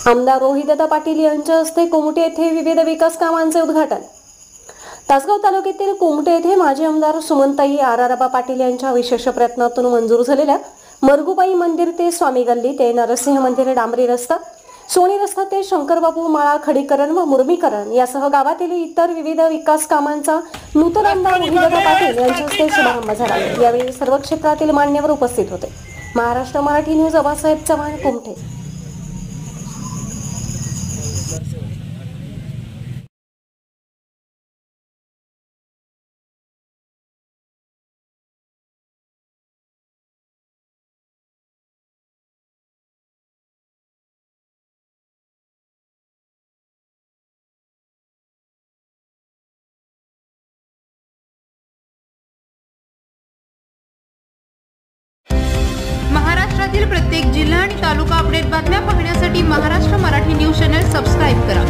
आमदार रोहितदादा पाटील यांच्या हस्ते कुमटे येथे विविध विकास कामांचे उद्घाटन। तासगाव तालुक्यातील कुमटे येथे माजी आमदार सुमनताई आराराबा पाटील यांच्या विशेष प्रयत्नातून मंजूर झालेल्या मरगुबाई मंदिर ते स्वामी गल्ली ते नरसिंह मंदिर डांबरी रस्ता, सोनी रस्ता ते शंकरबाबू माळा खडीकरण व मुर्मीकरण यासह गावातील इतर विविध विकास कामांचा नूतन आमदार रोहितदादा पाटील यांच्या हस्ते शुभारंभ झाला। यावेळी सर्व क्षेत्रातील मान्यवर उपस्थित होते। महाराष्ट्र मराठी न्यूज अबासाहेब चव्हाण, कुमटे। महाराष्ट्रातील प्रत्येक जिल्हा आणि तालुका अपडेट बातम्या पाहण्यासाठी Maharashtra Marathi news channel subscribe करा।